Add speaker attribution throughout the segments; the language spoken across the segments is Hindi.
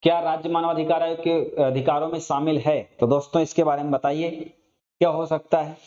Speaker 1: क्या राज्य मानवाधिकार आयोग के अधिकारों में शामिल है? तो दोस्तों इसके बारे में बताइए क्या हो सकता है।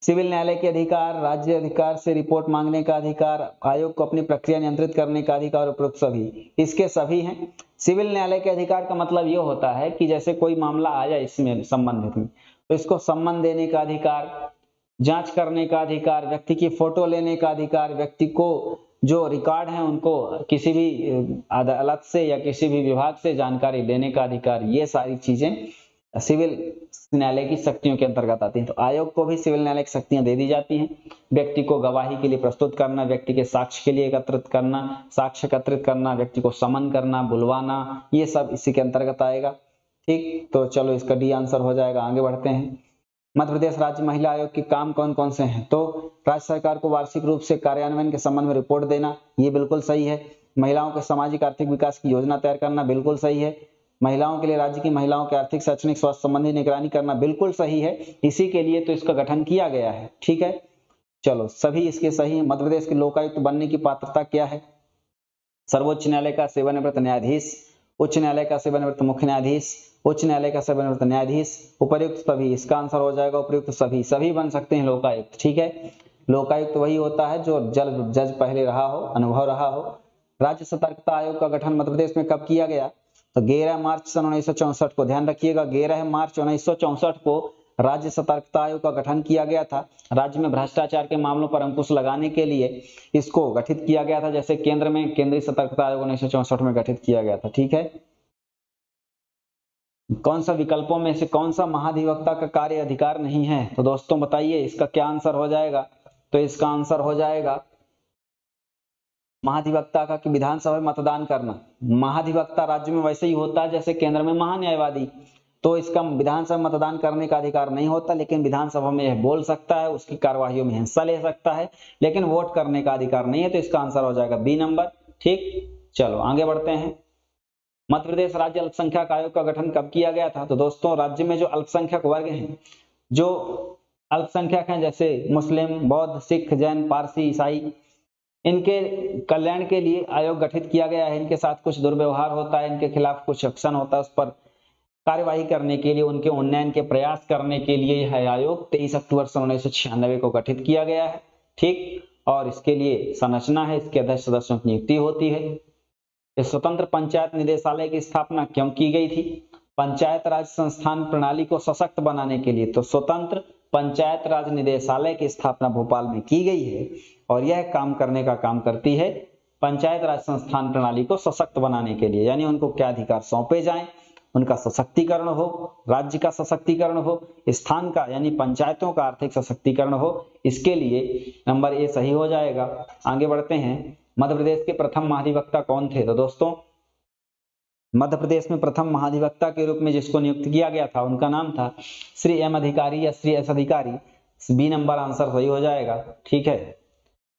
Speaker 1: सिविल न्यायालय के अधिकार, राज्य अधिकार से रिपोर्ट मांगने का अधिकार, आयोग को अपनी प्रक्रिया नियंत्रित करने का अधिकार, उपरोक्त सभी, इसके सभी हैं। सिविल न्यायालय के अधिकार का मतलब ये होता है कि जैसे कोई मामला आ जाए इसमें संबंधित में, तो इसको सम्मन देने का अधिकार, जांच करने का अधिकार, व्यक्ति की फोटो लेने का अधिकार, व्यक्ति को जो रिकॉर्ड है उनको किसी भी अदालत से या किसी भी विभाग से जानकारी लेने का अधिकार, ये सारी चीजें सिविल न्यायालय की शक्तियों के अंतर्गत आती हैं। तो आयोग को भी सिविल न्यायालय की शक्तियां दे दी जाती हैं। व्यक्ति को गवाही के लिए प्रस्तुत करना, व्यक्ति के साक्ष्य के लिए एकत्रित करना, साक्ष्य एकत्रित करना, व्यक्ति को समन करना, बुलवाना, ये सब इसी के अंतर्गत आएगा। ठीक, तो चलो इसका डी आंसर हो जाएगा। आगे बढ़ते हैं। मध्य प्रदेश राज्य महिला आयोग के काम कौन कौन से हैं? तो राज्य सरकार को वार्षिक रूप से कार्यान्वयन के संबंध में रिपोर्ट देना, ये बिल्कुल सही है। महिलाओं के सामाजिक आर्थिक विकास की योजना तैयार करना, बिल्कुल सही है। महिलाओं के लिए राज्य की महिलाओं के आर्थिक शैक्षणिक स्वास्थ्य संबंधी निगरानी करना, बिल्कुल सही है। इसी के लिए तो इसका गठन किया गया है। ठीक है, चलो सभी इसके सही है। मध्य प्रदेश के लोकायुक्त बनने की पात्रता क्या है? सर्वोच्च न्यायालय का सेवानिवृत्त न्यायाधीश, उच्च न्यायालय का सेवानिवृत्त मुख्य न्यायाधीश, उच्च न्यायालय का सेवानिवृत्त न्यायाधीश, उपर्युक्त सभी, इसका आंसर हो जाएगा उपर्युक्त सभी। सभी बन सकते हैं लोकायुक्त। ठीक है, लोकायुक्त वही होता है जो जज पहले रहा हो, अनुभव रहा हो। राज्य सतर्कता आयोग का गठन मध्य प्रदेश में कब किया गया? तो 11 मार्च सन 1964 को, ध्यान रखिएगा 11 मार्च 1964 को राज्य सतर्कता आयोग का गठन किया गया था। राज्य में भ्रष्टाचार के मामलों पर अंकुश लगाने के लिए इसको गठित किया गया था। जैसे केंद्र में केंद्रीय सतर्कता आयोग 1964 में गठित किया गया था। ठीक है, कौन सा विकल्पों में से कौन सा महाधिवक्ता का कार्य अधिकार नहीं है? तो दोस्तों बताइए इसका क्या आंसर हो जाएगा? तो इसका आंसर हो जाएगा महाधिवक्ता का कि विधानसभा में मतदान करना। महाधिवक्ता राज्य में वैसे ही होता है जैसे केंद्र में महान्यायवादी, तो इसका विधानसभा में मतदान करने का अधिकार नहीं होता, लेकिन विधानसभा में यह बोल सकता है, उसकी कार्यवाही में हिस्सा ले सकता है, लेकिन वोट करने का अधिकार नहीं है। तो इसका आंसर हो जाएगा बी नंबर। ठीक, चलो आगे बढ़ते हैं। मध्य प्रदेश राज्य अल्पसंख्यक आयोग का गठन कब किया गया था? तो दोस्तों राज्य में जो अल्पसंख्यक वर्ग हैं, जो अल्पसंख्यक हैं जैसे मुस्लिम, बौद्ध, सिख, जैन, पारसी, ईसाई, इनके कल्याण के लिए आयोग गठित किया गया है। इनके साथ कुछ दुर्व्यवहार होता है, इनके खिलाफ कुछ एक्शन होता है, उस पर कार्यवाही करने के लिए, उनके उन्नयन के प्रयास करने के लिए यह आयोग 23 अक्टूबर सन 1996 को गठित किया गया है। ठीक, और इसके लिए संरचना है, इसके अध्यक्ष सदस्यों की नियुक्ति होती है। स्वतंत्र पंचायत निदेशालय की स्थापना क्यों की गई थी? पंचायत राज संस्थान प्रणाली को सशक्त बनाने के लिए। तो स्वतंत्र पंचायत राज निदेशालय की स्थापना भोपाल में की गई है और यह काम करने का काम करती है पंचायत राज संस्थान प्रणाली को सशक्त बनाने के लिए, यानी उनको क्या अधिकार सौंपे जाएं, उनका सशक्तिकरण हो, राज्य का सशक्तिकरण हो, स्थान का यानी पंचायतों का आर्थिक सशक्तिकरण हो, इसके लिए नंबर ए सही हो जाएगा। आगे बढ़ते हैं। मध्य प्रदेश के प्रथम महाधिवक्ता कौन थे? तो दोस्तों मध्य प्रदेश में प्रथम महाधिवक्ता के रूप में जिसको नियुक्त किया गया था उनका नाम था श्री एम अधिकारी या श्री एस अधिकारी। बी नंबर आंसर सही हो जाएगा। ठीक है,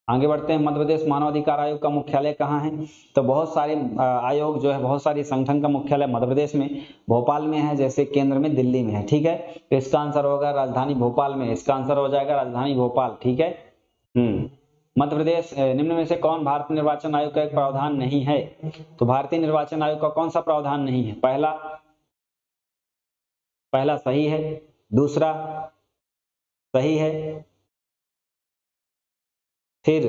Speaker 1: आगे बढ़ते हैं। मध्य प्रदेश मानवाधिकार आयोग का मुख्यालय कहाँ है? तो बहुत सारे आयोग जो है, बहुत सारे संगठन का मुख्यालय मध्य प्रदेश में भोपाल में है, जैसे केंद्र में दिल्ली में है। ठीक है, तो इसका आंसर होगा राजधानी भोपाल में, इसका आंसर हो जाएगा राजधानी भोपाल। ठीक है, मध्य प्रदेश निम्न में से कौन भारतीय निर्वाचन आयोग का एक प्रावधान नहीं है? तो भारतीय निर्वाचन आयोग का कौन सा प्रावधान नहीं है? पहला सही है, दूसरा सही है, फिर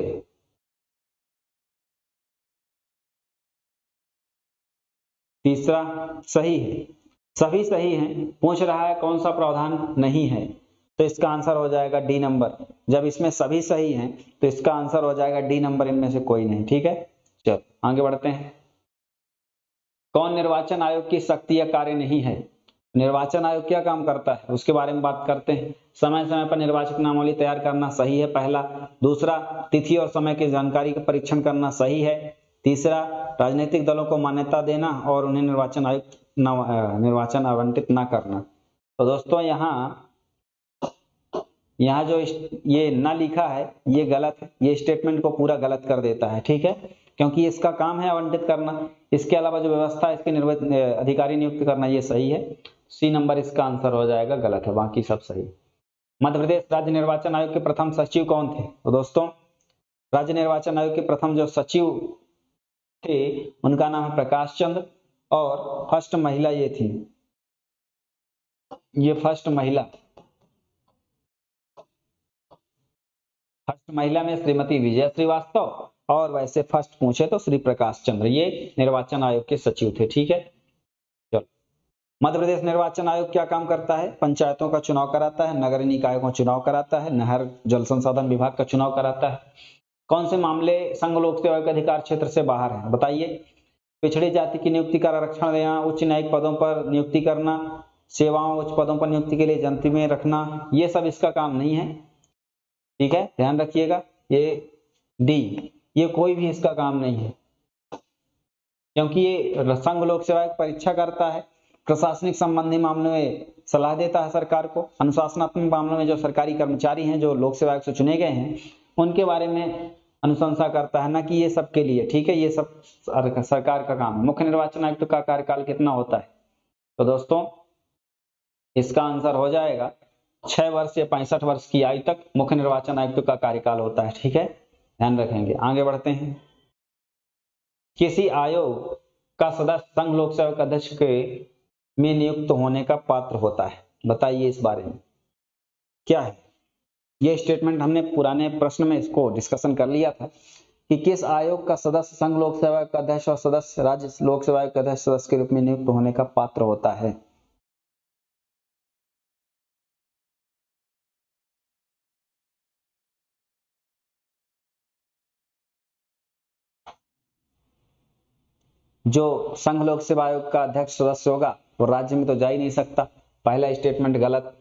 Speaker 1: तीसरा सही है। सभी सही हैं, पूछ रहा है कौन सा प्रावधान नहीं है, तो इसका आंसर हो जाएगा डी नंबर। जब इसमें सभी सही हैं तो इसका आंसर हो जाएगा डी नंबर, इनमें से कोई नहीं। ठीक है, चलो आगे बढ़ते हैं। कौन निर्वाचन आयोग की शक्ति या कार्य नहीं है? निर्वाचन आयोग क्या काम करता है उसके बारे में बात करते हैं। समय समय पर निर्वाचक नामावली तैयार करना सही है, पहला। दूसरा, तिथि और समय की जानकारी का परीक्षण करना सही है। तीसरा, राजनीतिक दलों को मान्यता देना और उन्हें निर्वाचन आवंटित न करना। तो दोस्तों यहाँ जो ये न लिखा है ये गलत है, ये स्टेटमेंट को पूरा गलत कर देता है। ठीक है, क्योंकि इसका काम है आवंटित करना, इसके अलावा जो व्यवस्था है इसके अधिकारी नियुक्त करना, ये सही है। सी नंबर इसका आंसर हो जाएगा, गलत है, बाकी सब सही। मध्य प्रदेश राज्य निर्वाचन आयोग के प्रथम सचिव कौन थे? तो दोस्तों राज्य निर्वाचन आयोग के प्रथम जो सचिव थे उनका नाम है प्रकाश चंद्र, और फर्स्ट महिला ये थी, ये फर्स्ट महिला में श्रीमती विजय श्रीवास्तव, और वैसे फर्स्ट पूछे तो श्री प्रकाश चंद्र, ये निर्वाचन आयोग के सचिव थे। ठीक है, चलो। मध्य प्रदेश निर्वाचन आयोग क्या काम करता है? पंचायतों का चुनाव कराता है, नगर निकायों का चुनाव कराता है, नहर जल संसाधन विभाग का चुनाव कराता है। कौन से मामले संघ लोक सेवा आयोग के अधिकार क्षेत्र से बाहर है? बताइए। पिछड़ी जाति की नियुक्ति का आरक्षण देना, उच्च न्यायिक पदों पर नियुक्ति करना, सेवाओं उच्च पदों पर नियुक्ति के लिए जनती में रखना, ये सब इसका काम नहीं है। ठीक है, ध्यान रखिएगा। ये डी, ये कोई भी इसका काम नहीं है, क्योंकि ये संघ लोक सेवा आयोग परीक्षा करता है, प्रशासनिक संबंधी मामलों में सलाह देता है सरकार को, अनुशासनात्मक मामलों में जो सरकारी कर्मचारी हैं जो लोक सेवा आयोग से चुने गए हैं उनके बारे में अनुशंसा करता है, ना कि ये सब के लिए। ठीक है, ये सब सरकार का काम है। मुख्य निर्वाचन आयुक्त का कार्यकाल कितना होता है? तो दोस्तों इसका आंसर हो जाएगा 6 वर्ष या 65 वर्ष की आयु तक मुख्य निर्वाचन आयुक्त का कार्यकाल होता है। ठीक है, ध्यान रखेंगे। आगे बढ़ते हैं। किसी आयोग का सदस्य संघ लोक सेवा अध्यक्ष के में नियुक्त होने का पात्र होता है? बताइए इस बारे में क्या है। ये स्टेटमेंट हमने पुराने प्रश्न में इसको डिस्कशन कर लिया था कि किस आयोग का सदस्य संघ लोक सेवा अध्यक्ष और सदस्य राज्य लोक सेवा अध्यक्ष सदस्य के रूप में नियुक्त होने का पात्र होता है। जो संघ लोक सेवा आयोग का अध्यक्ष सदस्य होगा वो राज्य में तो जा ही नहीं सकता, पहला स्टेटमेंट गलत।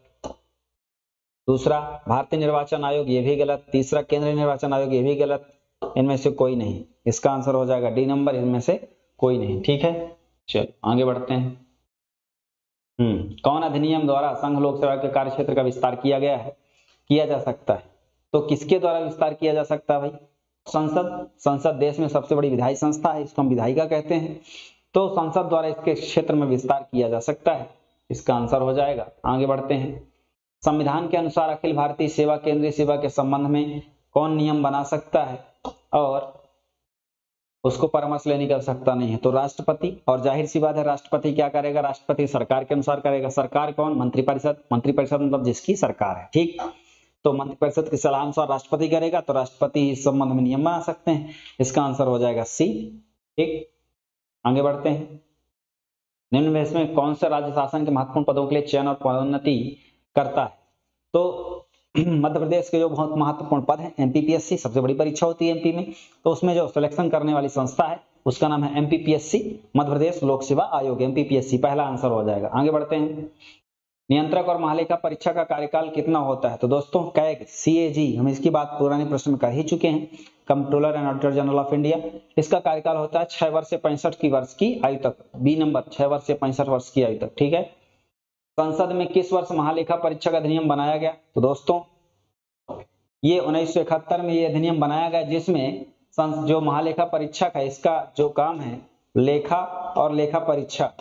Speaker 1: दूसरा भारतीय निर्वाचन आयोग, ये भी गलत। तीसरा केंद्रीय निर्वाचन आयोग, ये भी गलत। इनमें से कोई नहीं, इसका आंसर हो जाएगा डी नंबर, इनमें से कोई नहीं। ठीक है, चलो आगे बढ़ते हैं। कौन अधिनियम द्वारा संघ लोक सेवा के कार्य क्षेत्र का विस्तार किया जा सकता है? तो किसके द्वारा विस्तार किया जा सकता है भाई? संसद देश में सबसे बड़ी विधायी संस्था है, इसको हम विधायिका कहते हैं, तो संसद द्वारा इसके क्षेत्र में विस्तार किया जा सकता है। इसका आंसर हो जाएगा। आगे बढ़ते हैं। संविधान के अनुसार अखिल भारतीय सेवा केंद्रीय सेवा के संबंध में कौन नियम बना सकता है और उसको परामर्श लेने की आवश्यकता नहीं है? तो राष्ट्रपति। और जाहिर सी बात है राष्ट्रपति क्या करेगा? राष्ट्रपति सरकार के अनुसार करेगा। सरकार कौन? मंत्रिपरिषद। मंत्रिपरिषद मतलब जिसकी सरकार है। ठीक, तो मंत्रिपरिषद की सलाह अनुसार राष्ट्रपति करेगा, तो राष्ट्रपति इस संबंध में नियम बना सकते हैं। इसका आंसर हो जाएगा सी। ठीक, आगे बढ़ते हैं। निम्न में में कौन सा राज्य शासन के महत्वपूर्ण पदों के लिए चयन और पदोन्नति करता है? तो मध्य प्रदेश के जो बहुत महत्वपूर्ण पद है, एमपीपीएससी सबसे बड़ी परीक्षा होती है एमपी में, तो उसमें जो सिलेक्शन करने वाली संस्था है उसका नाम है एमपीपीएससी, मध्य प्रदेश लोक सेवा आयोग, एमपीपीएससी पहला आंसर हो जाएगा। आगे बढ़ते हैं। नियंत्रक और महालेखा परीक्षा का कार्यकाल कितना होता है? तो दोस्तों कैग, सीएजी, हम इसकी बात पुराने प्रश्न में कर ही चुके हैं, controller and auditor general of India. इसका कार्यकाल होता है 6 वर्ष से 65 वर्ष की आयु तक। बी नंबर, 6 वर्ष से 65 वर्ष की आयु तक। ठीक है। संसद में किस वर्ष महालेखा परीक्षा का अधिनियम बनाया गया? तो दोस्तों ये 1971 में ये अधिनियम बनाया गया, जिसमें जो महालेखा परीक्षक है इसका जो काम है लेखा और लेखा परीक्षा,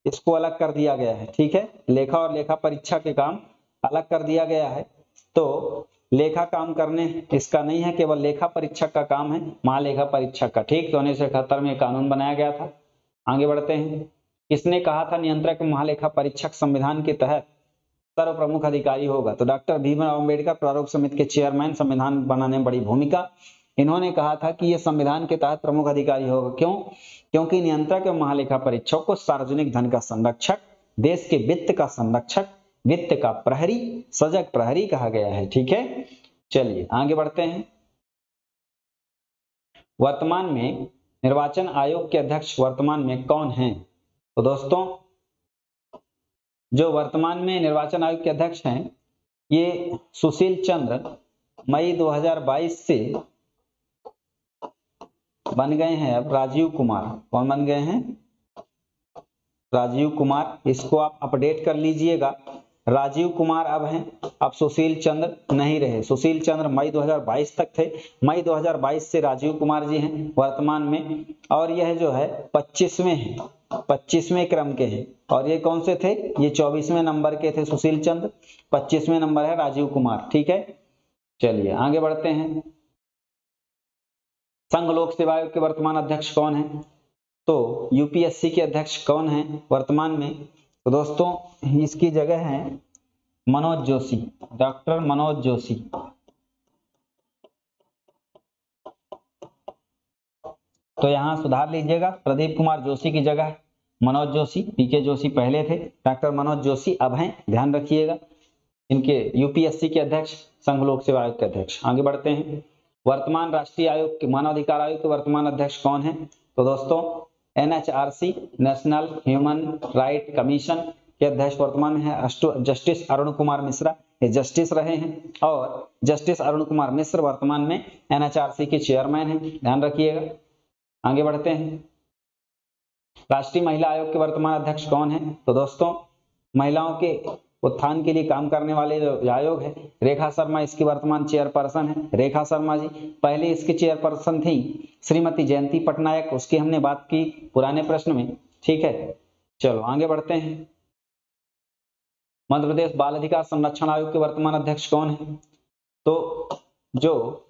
Speaker 1: इसको अलग कर दिया गया है। ठीक है, लेखा और लेखा परीक्षा के काम अलग कर दिया गया है। तो लेखा काम करने इसका नहीं है, केवल लेखा परीक्षक का काम है महालेखा परीक्षक का। ठीक, तो 1971 में कानून बनाया गया था। आगे बढ़ते हैं। किसने कहा था नियंत्रक महालेखा परीक्षक संविधान के तहत सर्व प्रमुख अधिकारी होगा? तो डॉक्टर भीमराव अम्बेडकर, प्रारूप समिति के चेयरमैन, संविधान बनाने में बड़ी भूमिका। इन्होंने कहा था कि यह संविधान के तहत प्रमुख अधिकारी होगा। क्यों? क्योंकि नियंत्रक एवं महालेखा परीक्षक को सार्वजनिक धन का संरक्षक, देश के वित्त का संरक्षक, वित्त का प्रहरी, सजग प्रहरी कहा गया है। ठीक है, चलिए आगे बढ़ते हैं। वर्तमान में निर्वाचन आयोग के अध्यक्ष वर्तमान में कौन हैं? तो दोस्तों जो वर्तमान में निर्वाचन आयोग के अध्यक्ष हैं ये सुशील चंद्र मई 2022 से बन गए हैं अब राजीव कुमार। कौन बन गए हैं? राजीव कुमार। इसको आप अपडेट कर लीजिएगा, राजीव कुमार अब हैं, अब सुशील चंद्र नहीं रहे। सुशील चंद्र मई 2022 तक थे, मई 2022 से राजीव कुमार जी हैं वर्तमान में। और यह जो है 25वें हैं, 25वें क्रम के हैं। और ये कौन से थे? ये 24वें नंबर के थे सुशील चंद्र, 25वें नंबर है राजीव कुमार। ठीक है, चलिए आगे बढ़ते हैं। संघ लोक सेवा आयोग के वर्तमान अध्यक्ष कौन है? तो यूपीएससी के अध्यक्ष कौन है वर्तमान में? तो दोस्तों इसकी जगह है मनोज जोशी, डॉक्टर मनोज जोशी। तो यहां सुधार लीजिएगा, प्रदीप कुमार जोशी की जगह मनोज जोशी, पीके जोशी पहले थे, डॉक्टर मनोज जोशी अब हैं, ध्यान रखिएगा। इनके यूपीएससी के अध्यक्ष, संघ लोक सेवा आयोग के अध्यक्ष। आगे बढ़ते हैं, वर्तमान राष्ट्रीय आयोग के मानव अधिकार आयोग के वर्तमान अध्यक्ष कौन है? तो दोस्तों NHRC, national human right commission के अध्यक्ष वर्तमान में है जस्टिस अरुण कुमार मिश्रा, ये जस्टिस रहे हैं, और जस्टिस अरुण कुमार मिश्र वर्तमान में एनएचआरसी के चेयरमैन हैं, ध्यान रखिएगा। आगे बढ़ते हैं, राष्ट्रीय महिला आयोग के वर्तमान अध्यक्ष कौन है? तो दोस्तों महिलाओं के उत्थान के लिए काम करने वाले जो आयोग है, रेखा शर्मा इसकी वर्तमान चेयरपर्सन है, रेखा शर्मा जी। पहले इसकी चेयरपर्सन थी श्रीमती जयंती पटनायक, उसकी हमने बात की पुराने प्रश्न में, ठीक है। चलो आगे बढ़ते हैं, मध्य प्रदेश बाल अधिकार संरक्षण आयोग के वर्तमान अध्यक्ष कौन है? तो जो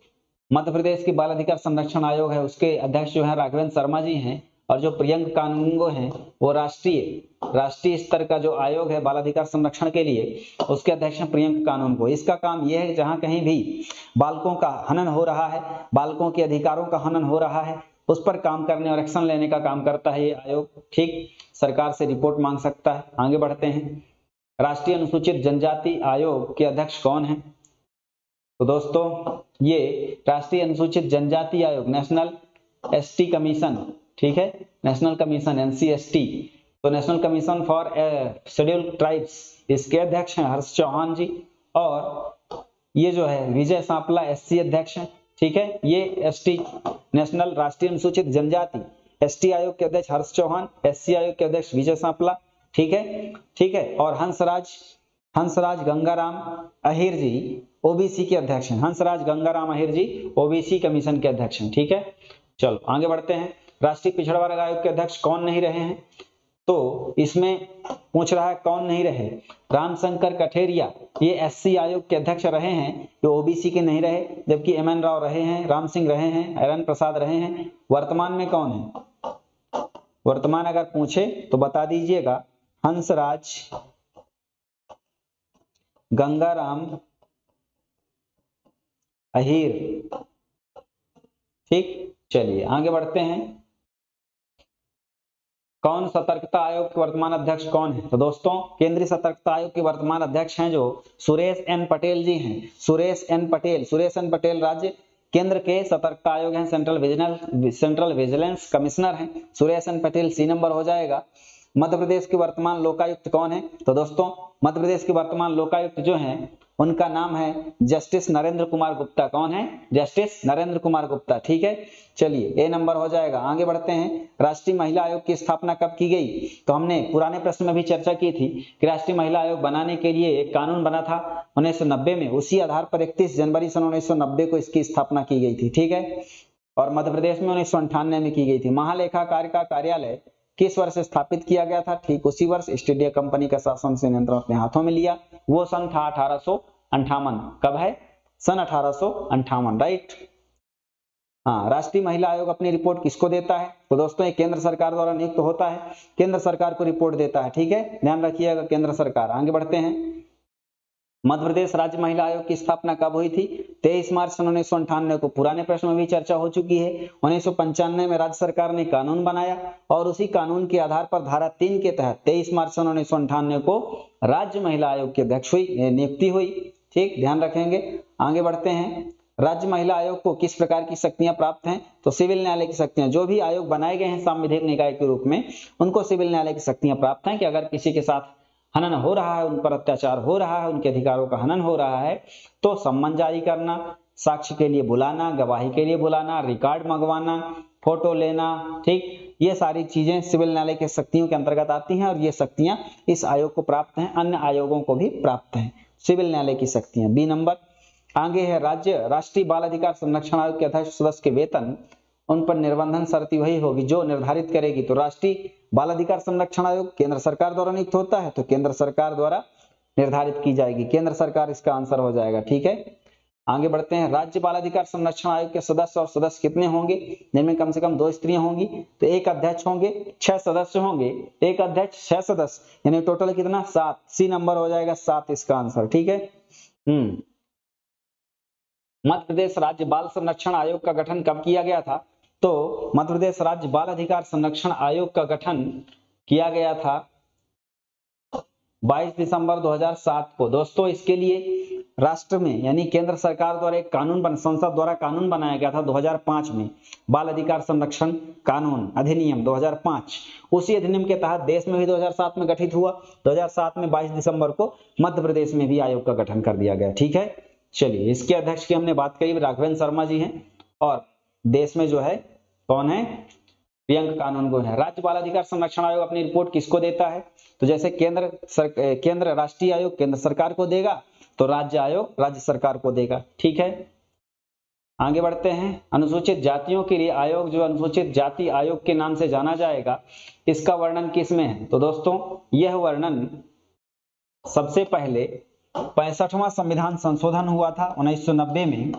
Speaker 1: मध्य प्रदेश की बाल अधिकार संरक्षण आयोग है उसके अध्यक्ष जो है राघवेंद्र शर्मा जी हैं, और जो प्रियंक कानूनगो हैं वो राष्ट्रीय स्तर का जो आयोग है बाल अधिकार संरक्षण के लिए, उसके अध्यक्ष हैं प्रियंक कानूनगो। इसका काम यह है जहां कहीं भी बालकों का हनन हो रहा है, बालकों के अधिकारों का हनन हो रहा है, उस पर काम करने और एक्शन लेने का काम करता है ये आयोग, ठीक। सरकार से रिपोर्ट मांग सकता है। आगे बढ़ते हैं, राष्ट्रीय अनुसूचित जनजाति आयोग के अध्यक्ष कौन है? तो दोस्तों ये राष्ट्रीय अनुसूचित जनजाति आयोग, नेशनल एसटी कमीशन, ठीक है, नेशनल कमीशन एनसीएसटी, तो national commission for scheduled tribes, इसके अध्यक्ष हैं हर्ष चौहान जी, और ये जो है विजय सांपला एससी अध्यक्ष हैं, ठीक है। ये एसटी नेशनल राष्ट्रीय अनुसूचित जनजाति एसटी आयोग के अध्यक्ष हर्ष चौहान, एससी आयोग के अध्यक्ष विजय सांपला, ठीक है, ठीक है। और हंसराज गंगाराम अहिर जी ओबीसी के अध्यक्ष हैं, हंसराज गंगाराम अहिर जी ओबीसी कमीशन के अध्यक्ष हैं, ठीक है। चलो आगे बढ़ते हैं, राष्ट्रीय पिछड़ा वर्ग आयोग के अध्यक्ष कौन नहीं रहे हैं? तो इसमें पूछ रहा है कौन नहीं रहे। रामशंकर कठेरिया ये एससी आयोग के अध्यक्ष रहे हैं, जो ओबीसी के नहीं रहे, जबकि एमएन राव रहे हैं, राम सिंह रहे हैं, एरन प्रसाद रहे हैं। वर्तमान में कौन है? वर्तमान अगर पूछे तो बता दीजिएगा, हंसराज गंगाराम अहिर, ठीक। चलिए आगे बढ़ते हैं, कौन सतर्कता आयोग के वर्तमान अध्यक्ष कौन है? तो दोस्तों केंद्रीय सतर्कता आयोग के वर्तमान अध्यक्ष हैं जो सुरेश एन पटेल जी हैं, सुरेश एन पटेल राज्य केंद्र के सतर्कता आयोग हैं, सेंट्रल विजिलेंस कमिश्नर हैं Suresh N Patel, C number हो जाएगा। मध्य प्रदेश के वर्तमान लोकायुक्त कौन है? तो दोस्तों मध्य प्रदेश के वर्तमान लोकायुक्त जो हैं उनका नाम है जस्टिस नरेंद्र कुमार गुप्ता। कौन है? जस्टिस नरेंद्र कुमार गुप्ता, ठीक है। चलिए ए नंबर हो जाएगा। आगे बढ़ते हैं, राष्ट्रीय महिला आयोग की स्थापना कब की गई? तो हमने पुराने प्रश्न में भी चर्चा की थी कि राष्ट्रीय महिला आयोग बनाने के लिए एक कानून बना था 1990 में, उसी आधार पर 31 जनवरी सन 1990 को इसकी स्थापना की गई थी, ठीक है। और मध्य प्रदेश में 1998 में की गई थी। महालेखाकार का कार्यालय किस वर्ष स्थापित किया गया था? ठीक उसी वर्ष ईस्ट इंडिया कंपनी का शासन से नियंत्रण अपने हाथों में लिया, वो सन था 1858। कब है? सन 1858, राइट। हाँ, राष्ट्रीय महिला आयोग अपनी रिपोर्ट किसको देता है? तो दोस्तों ये केंद्र सरकार द्वारा नियुक्त होता है, केंद्र सरकार को रिपोर्ट देता है, ठीक है, ध्यान रखिएगा, केंद्र सरकार। आगे बढ़ते हैं, मध्य प्रदेश राज्य महिला आयोग की स्थापना कब हुई थी? 23 मार्च सन 1998 को, पुराने प्रश्न में भी चर्चा हो चुकी है। 1995 में राज्य सरकार ने कानून बनाया और उसी कानून के आधार पर धारा 3 के तहत 23 मार्च सन 1998 को राज्य महिला आयोग की अध्यक्ष नियुक्ति हुई, ठीक, ध्यान रखेंगे। आगे बढ़ते हैं, राज्य महिला आयोग को किस प्रकार की शक्तियां प्राप्त हैं? तो सिविल न्यायालय की शक्तियां, जो भी आयोग बनाए गए हैं सांविधिक निकाय के रूप में, उनको सिविल न्यायालय की शक्तियां प्राप्त हैं कि अगर किसी के साथ हनन हो रहा है, उन पर अत्याचार हो रहा है, उनके अधिकारों का हनन हो रहा है, तो सम्मन जारी करना, साक्ष्य के लिए बुलाना, गवाही के लिए बुलाना, रिकॉर्ड मंगवाना, फोटो लेना, ठीक, ये सारी चीजें सिविल न्यायालय के शक्तियों के अंतर्गत आती हैं और ये शक्तियां इस आयोग को प्राप्त हैं, अन्य आयोगों को भी प्राप्त हैं सिविल न्यायालय की शक्तियां। B number. आगे है, राष्ट्रीय बाल अधिकार संरक्षण आयोग के अध्यक्ष सदस्य के वेतन, उन पर निर्बंधन शर्त वही होगी जो निर्धारित करेगी। तो राष्ट्रीय बाल अधिकार संरक्षण आयोग केंद्र सरकार द्वारा नियुक्त होता है, तो केंद्र सरकार द्वारा निर्धारित की जाएगी, केंद्र सरकार इसका आंसर हो जाएगा, ठीक है। आगे बढ़ते हैं, राज्य बाल अधिकार संरक्षण आयोग के सदस्य और सदस्य कितने होंगे, जिनमें कम से कम 2 स्त्रियां होंगी, तो एक अध्यक्ष होंगे, 6 सदस्य होंगे, एक अध्यक्ष 6 सदस्य, यानी टोटल कितना 7, सी नंबर हो जाएगा 7 इसका आंसर। ठीक है। मध्य प्रदेश राज्य बाल संरक्षण आयोग का गठन कब किया गया था, तो मध्य प्रदेश राज्य बाल अधिकार संरक्षण आयोग का गठन किया गया था 22 दिसंबर 2007 को। दोस्तों इसके लिए राष्ट्र में यानी केंद्र सरकार द्वारा एक कानून संसद द्वारा कानून बनाया गया था 2005 में, बाल अधिकार संरक्षण कानून अधिनियम 2005। उसी अधिनियम के तहत देश में भी 2007 में गठित हुआ। 2007 में 22 दिसंबर को मध्य प्रदेश में भी आयोग का गठन कर दिया गया। ठीक है, चलिए इसके अध्यक्ष की हमने बात करी, राघवेंद्र शर्मा जी हैं, और देश में जो है कौन है, प्रियंक कानूनगो है। राज्य बाल अधिकार संरक्षण आयोग अपनी रिपोर्ट किसको देता है, तो जैसे केंद्र राष्ट्रीय आयोग केंद्र सरकार को देगा, तो राज्य आयोग राज्य सरकार को देगा। ठीक है, आगे बढ़ते हैं। अनुसूचित जातियों के लिए आयोग, जो अनुसूचित जाति आयोग के नाम से जाना जाएगा, इसका वर्णन किसमें है, तो दोस्तों यह वर्णन सबसे पहले 65वां संविधान संशोधन हुआ था 1990 में,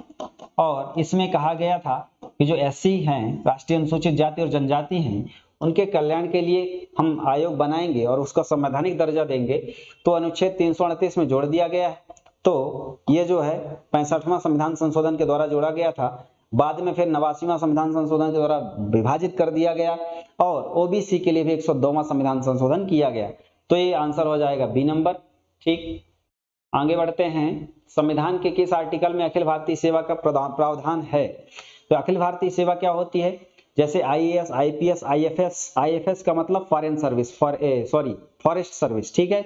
Speaker 1: और इसमें कहा गया था कि जो एससी हैं, राष्ट्रीय अनुसूचित जाति और जनजाति हैं, उनके कल्याण के लिए हम आयोग बनाएंगे और उसका संवैधानिक दर्जा देंगे, तो अनुच्छेद 338 में जोड़ दिया गया है। तो ये जो है 65वां संविधान संशोधन के द्वारा जोड़ा गया था, बाद में फिर 89वां संविधान संशोधन के द्वारा विभाजित कर दिया गया, और ओबीसी के लिए भी 102वां संविधान संशोधन किया गया। तो ये आंसर हो जाएगा बी नंबर। ठीक, आगे बढ़ते हैं। संविधान के किस आर्टिकल में अखिल भारतीय सेवा का प्रावधान है, तो अखिल भारतीय सेवा क्या होती है, जैसे आईएएस, आईपीएस, आईएफएस, आईएफएस का मतलब फॉरेन सर्विस, फॉरेस्ट सर्विस। ठीक है,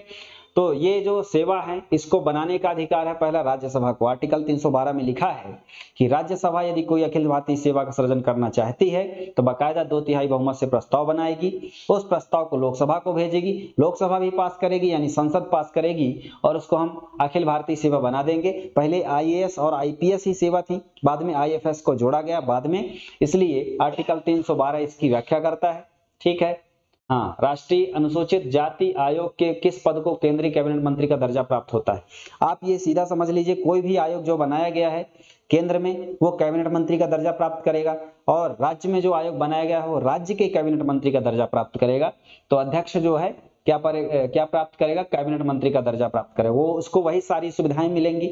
Speaker 1: तो ये जो सेवा है इसको बनाने का अधिकार है पहला राज्यसभा को। आर्टिकल 312 में लिखा है कि राज्यसभा यदि कोई अखिल भारतीय सेवा का सृजन करना चाहती है तो बाकायदा 2/3 बहुमत से प्रस्ताव बनाएगी, उस प्रस्ताव को लोकसभा को भेजेगी, लोकसभा भी पास करेगी यानी संसद पास करेगी, और उसको हम अखिल भारतीय सेवा बना देंगे। पहले आईएएस और आईपीएस ही सेवा थी, बाद में आईएफएस को जोड़ा गया बाद में, इसलिए आर्टिकल 312 इसकी व्याख्या करता है। ठीक है, हाँ, राष्ट्रीय अनुसूचित जाति आयोग के किस पद को केंद्रीय कैबिनेट मंत्री का दर्जा प्राप्त होता है। आप ये सीधा समझ लीजिए, कोई भी आयोग जो बनाया गया है केंद्र में वो कैबिनेट मंत्री का दर्जा प्राप्त करेगा, और राज्य में जो आयोग बनाया गया है वो राज्य के कैबिनेट मंत्री का दर्जा प्राप्त करेगा। तो अध्यक्ष जो है क्या प्राप्त करेगा, कैबिनेट मंत्री का दर्जा प्राप्त करेगा, वो उसको वही सारी सुविधाएं मिलेंगी,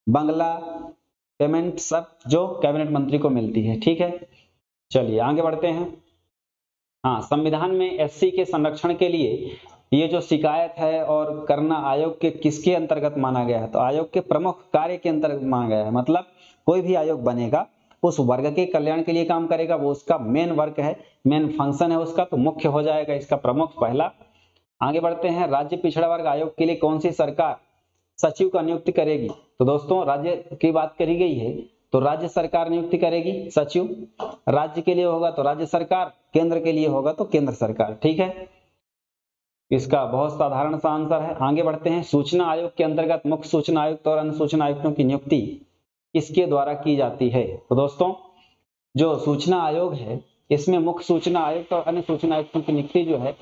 Speaker 1: बंगला, पेमेंट, सब जो कैबिनेट मंत्री को मिलती है। ठीक है, चलिए आगे बढ़ते हैं। हाँ, संविधान में एससी के संरक्षण के लिए ये जो शिकायत है और करना आयोग के किसके अंतर्गत माना गया है, तो आयोग के प्रमुख कार्य के अंतर्गत माना गया है। मतलब कोई भी आयोग बनेगा उस वर्ग के कल्याण के लिए काम करेगा, वो उसका मेन वर्क है, मेन फंक्शन है उसका, तो मुख्य हो जाएगा इसका प्रमुख पहला। आगे बढ़ते हैं। राज्य पिछड़ा वर्ग आयोग के लिए कौन सी सरकार सचिव का नियुक्ति करेगी, तो दोस्तों राज्य की बात करी गई है तो राज्य सरकार नियुक्ति करेगी सचिव, राज्य के लिए होगा तो राज्य सरकार, केंद्र के लिए होगा तो केंद्र सरकार। ठीक है, इसका बहुत साधारण सा आंसर है। आगे बढ़ते हैं। सूचना आयोग के अंतर्गत मुख्य सूचना आयुक्त और अन्य सूचना आयुक्तों की नियुक्ति किसके द्वारा की जाती है, तो दोस्तों जो सूचना आयोग है इसमें मुख्य सूचना आयुक्त और अन्य सूचना आयुक्तों की नियुक्ति जो है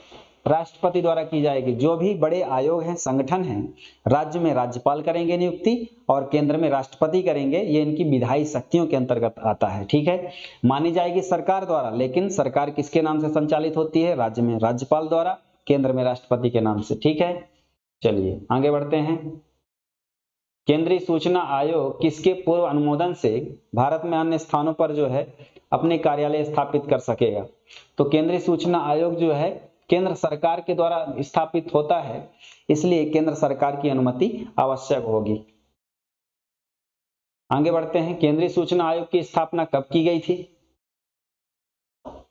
Speaker 1: राष्ट्रपति द्वारा की जाएगी। जो भी बड़े आयोग हैं, संगठन हैं, राज्य में राज्यपाल करेंगे नियुक्ति और केंद्र में राष्ट्रपति करेंगे, ये इनकी विधायी शक्तियों के अंतर्गत आता है। ठीक है, मानी जाएगी सरकार द्वारा, लेकिन सरकार किसके नाम से संचालित होती है, राज्य में राज्यपाल द्वारा, केंद्र में राष्ट्रपति के नाम से। ठीक है, चलिए आगे बढ़ते हैं। केंद्रीय सूचना आयोग किसके पूर्व अनुमोदन से भारत में अन्य स्थानों पर जो है अपने कार्यालय स्थापित कर सकेगा, तो केंद्रीय सूचना आयोग जो है केंद्र सरकार के द्वारा स्थापित होता है, इसलिए केंद्र सरकार की अनुमति आवश्यक होगी। आगे बढ़ते हैं। केंद्रीय सूचना आयोग की स्थापना कब की गई थी,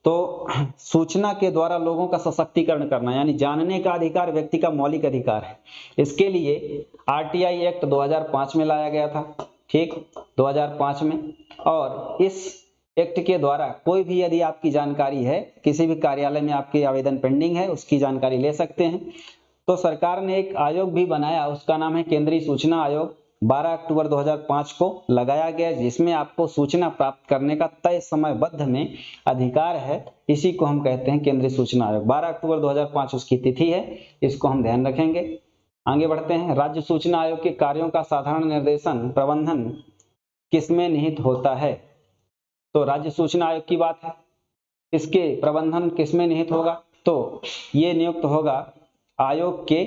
Speaker 1: तो सूचना के द्वारा लोगों का सशक्तिकरण करना यानी जानने का अधिकार व्यक्ति का मौलिक अधिकार है, इसके लिए आरटीआई एक्ट 2005 में लाया गया था। ठीक, 2005 में, और इस एक्ट के द्वारा कोई भी यदि आपकी जानकारी है, किसी भी कार्यालय में आपके आवेदन पेंडिंग है, उसकी जानकारी ले सकते हैं। तो सरकार ने एक आयोग भी बनाया, उसका नाम है केंद्रीय सूचना आयोग। 12 अक्टूबर 2005 को लगाया गया, जिसमें आपको सूचना प्राप्त करने का तय समयबद्ध में अधिकार है, इसी को हम कहते हैं केंद्रीय सूचना आयोग। 12 अक्टूबर 2005 उसकी तिथि है, इसको हम ध्यान रखेंगे। आगे बढ़ते हैं। राज्य सूचना आयोग के कार्यों का साधारण निर्देशन प्रबंधन किसमें निहित होता है? तो राज्य सूचना आयोग की बात है, इसके प्रबंधन किसमें निहित होगा? तो ये नियुक्त होगा आयोग के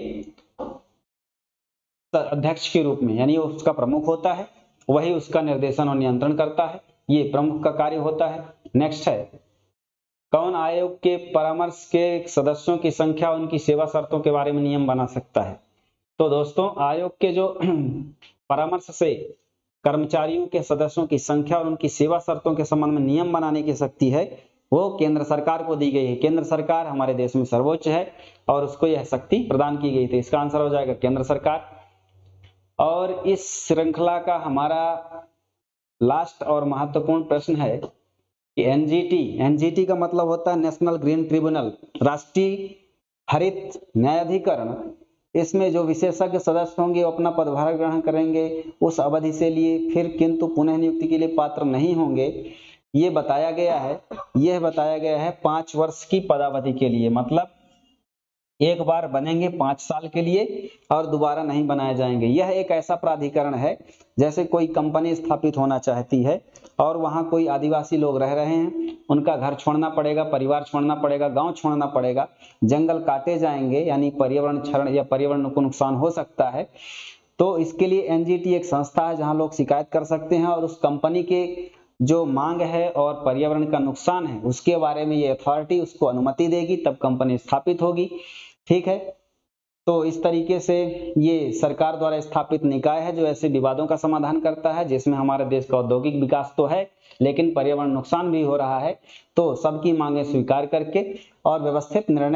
Speaker 1: अध्यक्ष के रूप में, यानी उसका प्रमुख होता है, वही उसका निर्देशन और नियंत्रण करता है, ये प्रमुख का कार्य होता है। नेक्स्ट है, कौन आयोग के परामर्श के सदस्यों की संख्या, उनकी सेवा शर्तों के बारे में नियम बना सकता है? तो दोस्तों, आयोग के जो परामर्श से कर्मचारियों के सदस्यों की संख्या और उनकी सेवा शर्तों के संबंध में नियम बनाने की शक्ति है, वो केंद्र सरकार को दी गई है। केंद्र सरकार हमारे देश में सर्वोच्च है और उसको यह शक्ति प्रदान की गई थी। इसका आंसर हो जाएगा केंद्र सरकार। और इस श्रृंखला का हमारा लास्ट और महत्वपूर्ण प्रश्न है कि एनजीटी का मतलब होता है नेशनल ग्रीन ट्रिब्यूनल, राष्ट्रीय हरित न्यायाधिकरण। इसमें जो विशेषज्ञ सदस्य होंगे वो अपना पदभार ग्रहण करेंगे उस अवधि से लिए, फिर किंतु पुनः नियुक्ति के लिए पात्र नहीं होंगे। ये बताया गया है, यह बताया गया है 5 वर्ष की पदावधि के लिए, मतलब एक बार बनेंगे 5 साल के लिए और दोबारा नहीं बनाए जाएंगे। यह एक ऐसा प्राधिकरण है, जैसे कोई कंपनी स्थापित होना चाहती है और वहां कोई आदिवासी लोग रह रहे हैं, उनका घर छोड़ना पड़ेगा, परिवार छोड़ना पड़ेगा, गांव छोड़ना पड़ेगा, जंगल काटे जाएंगे, यानी पर्यावरण क्षरण या पर्यावरण को नुकसान हो सकता है। तो इसके लिए एनजीटी एक संस्था है जहां लोग शिकायत कर सकते हैं और उस कंपनी के जो मांग है और पर्यावरण का नुकसान है उसके बारे में ये अथॉरिटी उसको अनुमति देगी, तब कंपनी स्थापित होगी। ठीक है, तो इस तरीके से ये सरकार द्वारा स्थापित निकाय है जो ऐसे विवादों का समाधान करता है, जिसमें हमारे देश का औद्योगिक विकास तो है लेकिन पर्यावरण नुकसान भी हो रहा है। तो सबकी मांगे स्वीकार करके और व्यवस्थित निर्णय